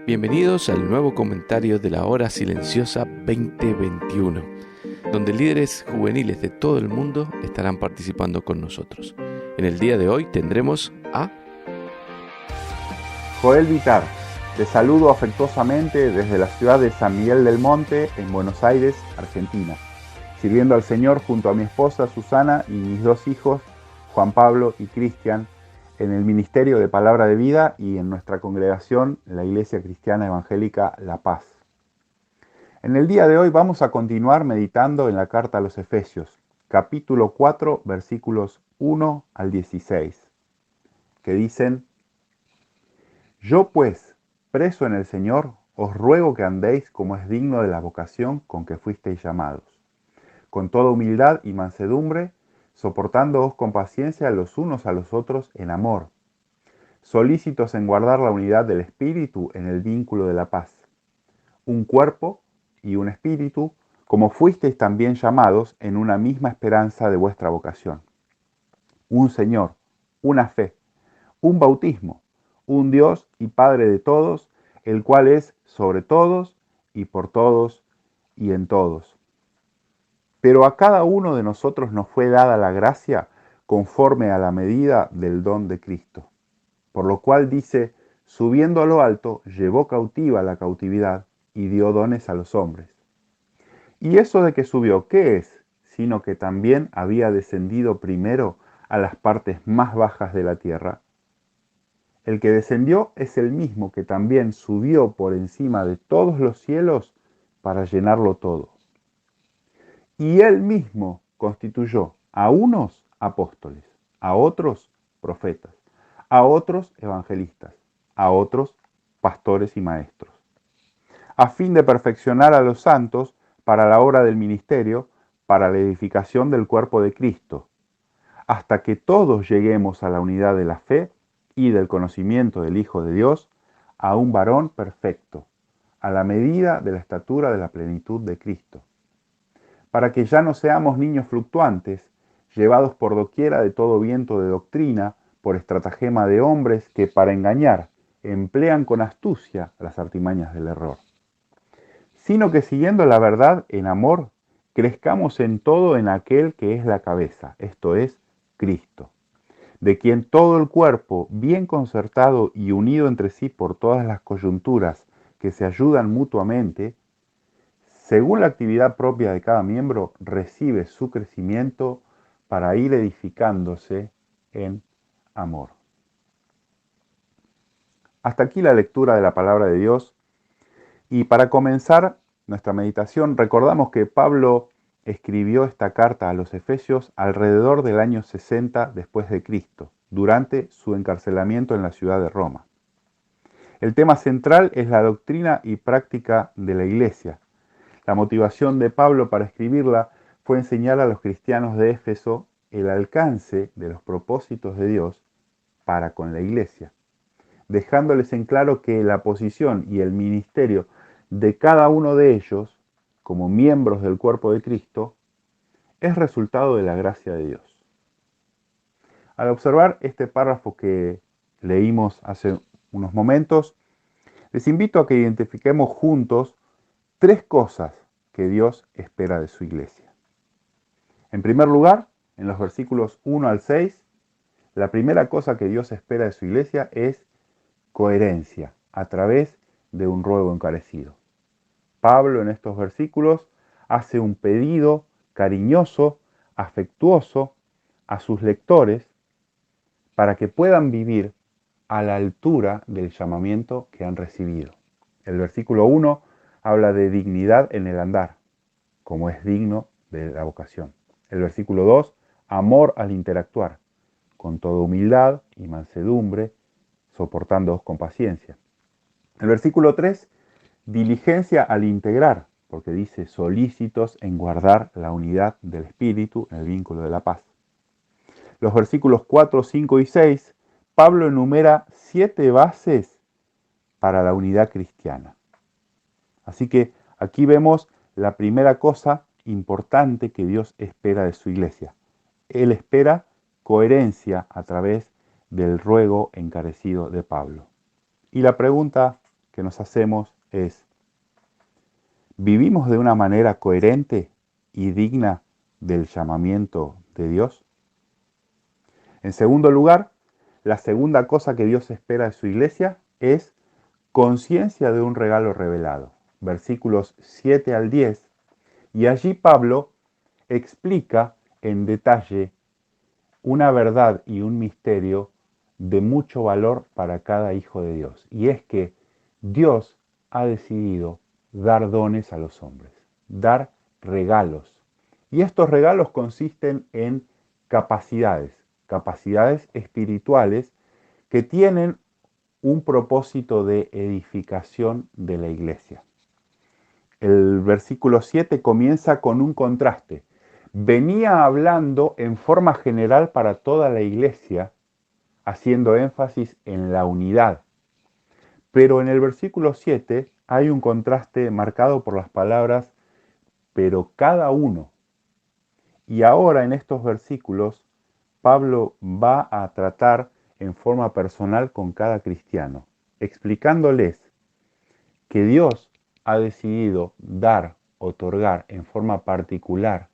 Bienvenidos al nuevo comentario de la Hora Silenciosa 2021, donde líderes juveniles de todo el mundo estarán participando con nosotros. En el día de hoy tendremos a Joel Vitar. Te saludo afectuosamente desde la ciudad de San Miguel del Monte, en Buenos Aires, Argentina, sirviendo al Señor junto a mi esposa Susana y mis dos hijos, Juan Pablo y Cristian, en el Ministerio de Palabra de Vida y en nuestra congregación, la Iglesia Cristiana Evangélica La Paz. En el día de hoy vamos a continuar meditando en la carta a los Efesios, capítulo 4, versículos 1 al 16, que dicen: Yo pues, preso en el Señor, os ruego que andéis como es digno de la vocación con que fuisteis llamados, con toda humildad y mansedumbre, soportándoos con paciencia los unos a los otros en amor, solícitos en guardar la unidad del Espíritu en el vínculo de la paz. Un cuerpo y un espíritu, como fuisteis también llamados en una misma esperanza de vuestra vocación. Un Señor, una fe, un bautismo, un Dios y Padre de todos, el cual es sobre todos y por todos y en todos. Pero a cada uno de nosotros nos fue dada la gracia conforme a la medida del don de Cristo. Por lo cual dice: subiendo a lo alto, llevó cautiva la cautividad y dio dones a los hombres. Y eso de que subió, ¿qué es? Sino que también había descendido primero a las partes más bajas de la tierra. El que descendió es el mismo que también subió por encima de todos los cielos para llenarlo todo. Y él mismo constituyó a unos apóstoles, a otros profetas, a otros evangelistas, a otros pastores y maestros, a fin de perfeccionar a los santos para la obra del ministerio, para la edificación del cuerpo de Cristo, hasta que todos lleguemos a la unidad de la fe y del conocimiento del Hijo de Dios, a un varón perfecto, a la medida de la estatura de la plenitud de Cristo, para que ya no seamos niños fluctuantes, llevados por doquiera de todo viento de doctrina, por estratagema de hombres que para engañar emplean con astucia las artimañas del error, sino que siguiendo la verdad en amor, crezcamos en todo en aquel que es la cabeza, esto es, Cristo, de quien todo el cuerpo, bien concertado y unido entre sí por todas las coyunturas que se ayudan mutuamente, según la actividad propia de cada miembro, recibe su crecimiento para ir edificándose en amor. Hasta aquí la lectura de la palabra de Dios. Y para comenzar nuestra meditación, recordamos que Pablo escribió esta carta a los Efesios alrededor del año 60 después de Cristo, durante su encarcelamiento en la ciudad de Roma. El tema central es la doctrina y práctica de la Iglesia. La motivación de Pablo para escribirla fue enseñar a los cristianos de Éfeso el alcance de los propósitos de Dios para con la Iglesia, dejándoles en claro que la posición y el ministerio de cada uno de ellos, como miembros del cuerpo de Cristo, es resultado de la gracia de Dios. Al observar este párrafo que leímos hace unos momentos, les invito a que identifiquemos juntos tres cosas que Dios espera de su iglesia. En primer lugar, en los versículos 1 al 6, la primera cosa que Dios espera de su iglesia es coherencia a través de un ruego encarecido. Pablo en estos versículos hace un pedido cariñoso, afectuoso a sus lectores para que puedan vivir a la altura del llamamiento que han recibido. El versículo 1 habla de dignidad en el andar, como es digno de la vocación. El versículo 2, amor al interactuar, con toda humildad y mansedumbre, soportándoos con paciencia. El versículo 3, diligencia al integrar, porque dice solícitos en guardar la unidad del Espíritu en el vínculo de la paz. Los versículos 4, 5 y 6, Pablo enumera 7 bases para la unidad cristiana. Así que aquí vemos la primera cosa importante que Dios espera de su iglesia. Él espera coherencia a través del ruego encarecido de Pablo. Y la pregunta que nos hacemos es: ¿vivimos de una manera coherente y digna del llamamiento de Dios? En segundo lugar, la segunda cosa que Dios espera de su iglesia es conciencia de un regalo revelado. Versículos 7 al 10. Y allí Pablo explica en detalle una verdad y un misterio de mucho valor para cada hijo de Dios. Y es que Dios ha decidido dar dones a los hombres, dar regalos. Y estos regalos consisten en capacidades espirituales que tienen un propósito de edificación de la iglesia. El versículo 7 comienza con un contraste. Venía hablando en forma general para toda la iglesia, haciendo énfasis en la unidad. Pero en el versículo 7 hay un contraste marcado por las palabras pero cada uno. Y ahora en estos versículos Pablo va a tratar en forma personal con cada cristiano, explicándoles que Dios ha decidido dar, otorgar en forma particular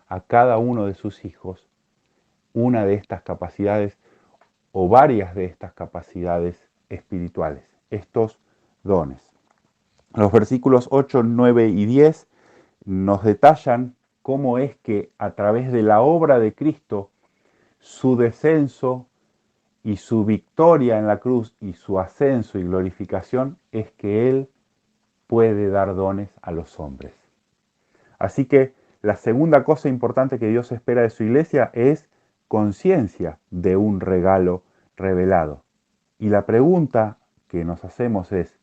a cada uno de sus hijos una de estas capacidades o varias de estas capacidades espirituales, estos dones. Los versículos 8, 9 y 10 nos detallan cómo es que a través de la obra de Cristo, su descenso y su victoria en la cruz y su ascenso y glorificación es que Él puede dar dones a los hombres. Así que la segunda cosa importante que Dios espera de su iglesia es conciencia de un regalo revelado. Y la pregunta que nos hacemos es: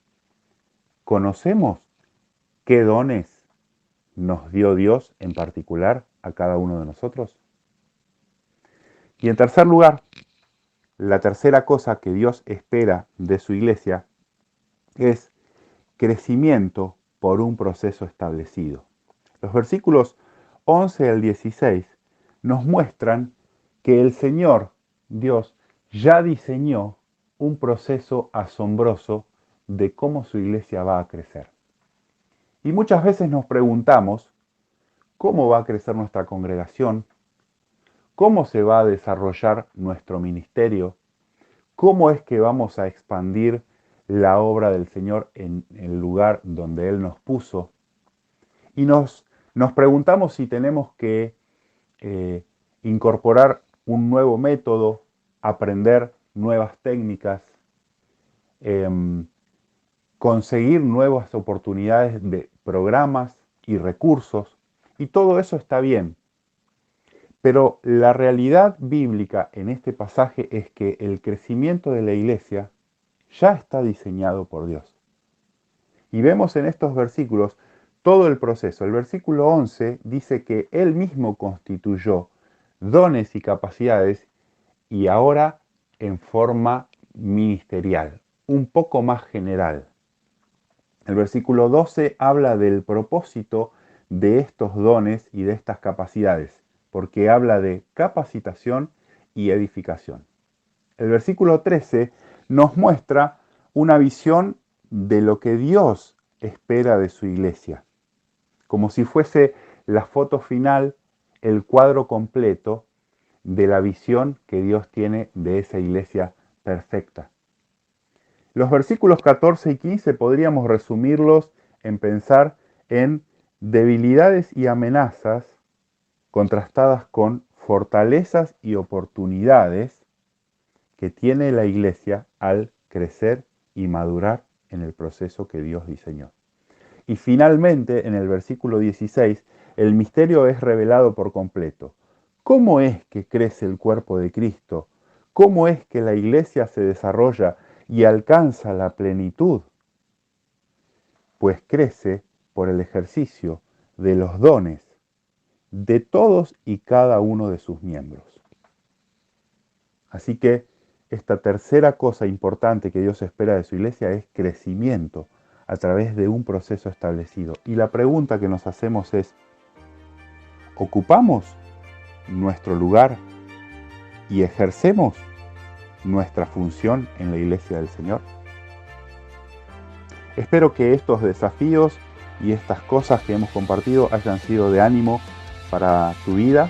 ¿conocemos qué dones nos dio Dios en particular a cada uno de nosotros? Y en tercer lugar, la tercera cosa que Dios espera de su iglesia es crecimiento por un proceso establecido. Los versículos 11 al 16 nos muestran que el Señor, Dios, ya diseñó un proceso asombroso de cómo su iglesia va a crecer. Y muchas veces nos preguntamos, ¿cómo va a crecer nuestra congregación? ¿Cómo se va a desarrollar nuestro ministerio? ¿Cómo es que vamos a expandir la obra del Señor en el lugar donde Él nos puso? Y nos preguntamos si tenemos que incorporar un nuevo método, aprender nuevas técnicas, conseguir nuevas oportunidades de programas y recursos, y todo eso está bien. Pero la realidad bíblica en este pasaje es que el crecimiento de la iglesia ya está diseñado por Dios. Y vemos en estos versículos todo el proceso. El versículo 11 dice que Él mismo constituyó dones y capacidades y ahora en forma ministerial, un poco más general. El versículo 12 habla del propósito de estos dones y de estas capacidades, porque habla de capacitación y edificación. El versículo 13 nos muestra una visión de lo que Dios espera de su iglesia, como si fuese la foto final, el cuadro completo de la visión que Dios tiene de esa iglesia perfecta. Los versículos 14 y 15 podríamos resumirlos en pensar en debilidades y amenazas contrastadas con fortalezas y oportunidades que tiene la iglesia al crecer y madurar en el proceso que Dios diseñó. Y finalmente, en el versículo 16, el misterio es revelado por completo. ¿Cómo es que crece el cuerpo de Cristo? ¿Cómo es que la iglesia se desarrolla y alcanza la plenitud? Pues crece por el ejercicio de los dones de todos y cada uno de sus miembros. Así que esta tercera cosa importante que Dios espera de su iglesia es crecimiento a través de un proceso establecido. Y la pregunta que nos hacemos es: ¿ocupamos nuestro lugar y ejercemos nuestra función en la iglesia del Señor? Espero que estos desafíos y estas cosas que hemos compartido hayan sido de ánimo para tu vida.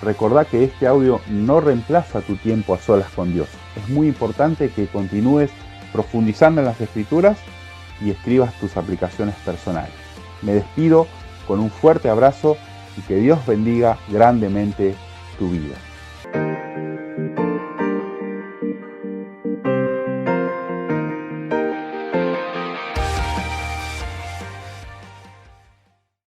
Recordá que este audio no reemplaza tu tiempo a solas con Dios. Es muy importante que continúes profundizando en las Escrituras y escribas tus aplicaciones personales. Me despido con un fuerte abrazo y que Dios bendiga grandemente tu vida.